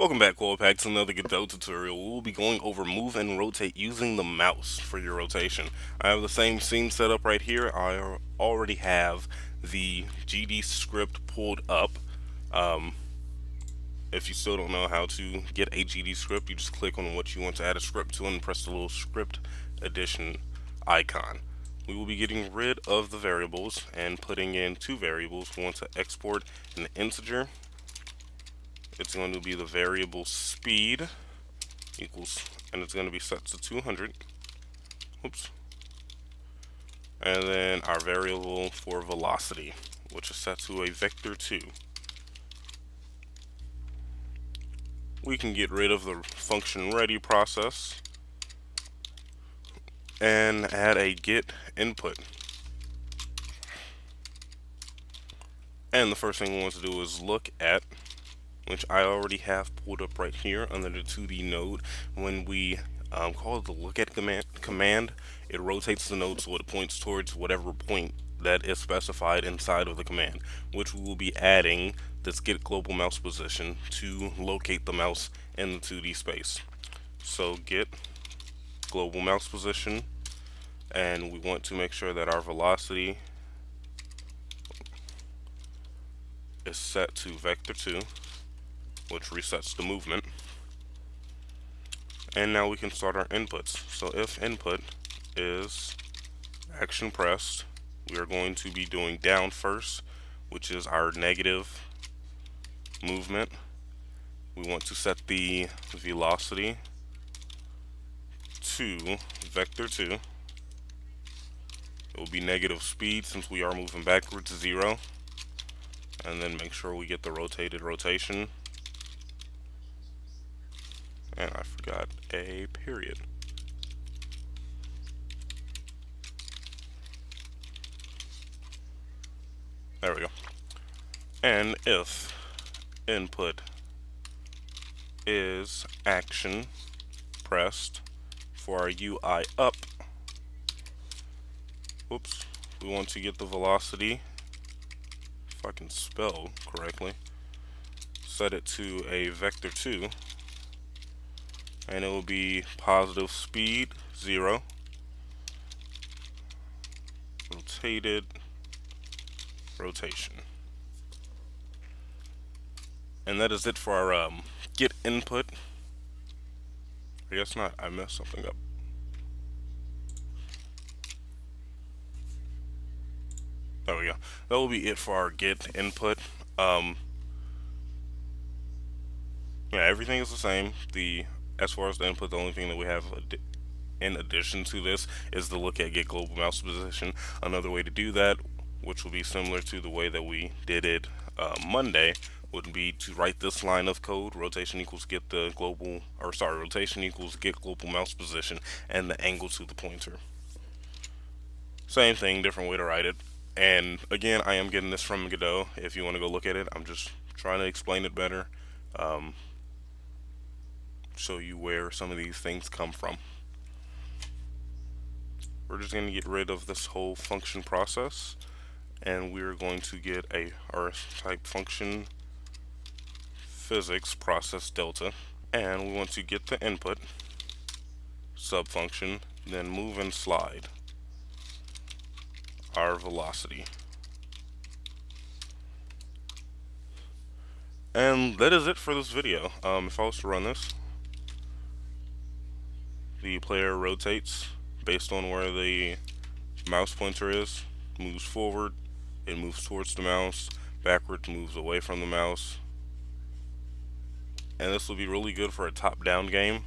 Welcome back, Peck, to another Godot tutorial. We will be going over move and rotate using the mouse for your rotation. I have the same scene set up right here. I already have the GD script pulled up. Um, if you still don't know how to get a GD script, you just click on what you want to add a script to and press the little script addition icon. We will be getting rid of the variables and putting in two variables. We want to export an integer. It's going to be the variable speed equals, and it's going to be set to 200. Oops. And then our variable for velocity, which is set to a vector 2. We can get rid of the function ready process and add a get input. And the first thing we want to do is look at, which I already have pulled up right here under the 2D node. When we call it the look at command, it rotates the node so it points towards whatever point that is specified inside of the command, which we will be adding this get global mouse position to locate the mouse in the 2D space. So get global mouse position, and we want to make sure that our velocity is set to vector 2, which resets the movement. And now we can start our inputs. So if input is action pressed, we are going to be doing down first, which is our negative movement. We want to set the velocity to vector 2. It will be negative speed since we are moving backwards to 0. And then make sure we get the rotated rotation. And I forgot a period. There we go. And if input is action pressed for our UI up, oops, we want to get the velocity, if I can spell correctly, set it to a vector 2, and it will be positive speed 0, rotated rotation. And that is it for our get input. I guess not, I messed something up. There we go. That will be it for our get input. Yeah, everything is the same. As far as the input, the only thing that we have in addition to this is the look at get global mouse position. Another way to do that, which will be similar to the way that we did it Monday, would be to write this line of code: rotation equals get the global, or sorry, rotation equals get global mouse position and the angle to the pointer. Same thing, different way to write it. And again, I am getting this from Godot. If you want to go look at it, I'm just trying to explain it better, show you where some of these things come from. We're just going to get rid of this whole function process, and we're going to get our type function physics process delta, and we want to get the input subfunction, then move and slide our velocity. And that is it for this video. If I was to run this, the player rotates based on where the mouse pointer is, moves forward, it moves towards the mouse, backwards moves away from the mouse. And this will be really good for a top-down game.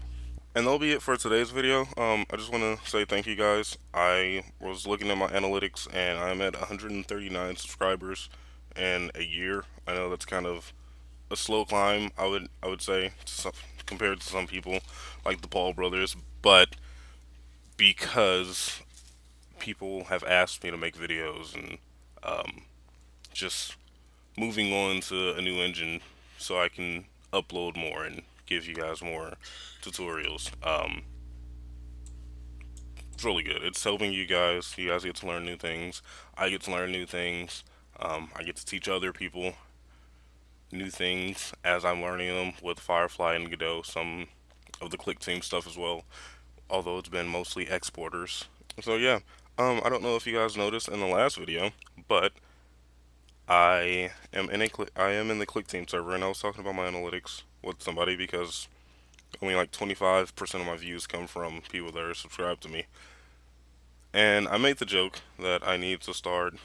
And that'll be it for today's video. I just want to say thank you guys. I was looking at my analytics and I'm at 139 subscribers in a year. I know that's kind of a slow climb, I would say, compared to some people like the Paul brothers, but because people have asked me to make videos and just moving on to a new engine so I can upload more and give you guys more tutorials. It's really good. It's helping you guys. You guys get to learn new things. I get to learn new things. I get to teach other people. new things as I'm learning them with Firefly and Godot, some of the Click Team stuff as well, although it's been mostly exporters. So yeah, I don't know if you guys noticed in the last video, but I am in the Click Team server, and I was talking about my analytics with somebody because only like 25% of my views come from people that are subscribed to me. And I made the joke that I need to start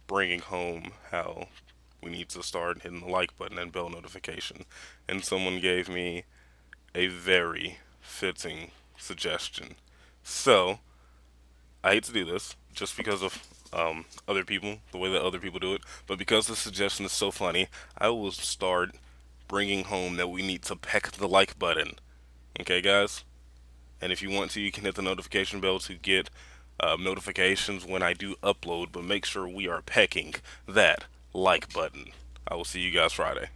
bringing home how we need to start hitting the like button and bell notification. And someone gave me a very fitting suggestion. So, I hate to do this just because of other people, the way that other people do it, but because the suggestion is so funny, I will start bringing home that we need to peck the like button. Okay, guys? And if you want to, you can hit the notification bell to get notifications when I do upload, but make sure we are pecking that like button. I will see you guys Friday.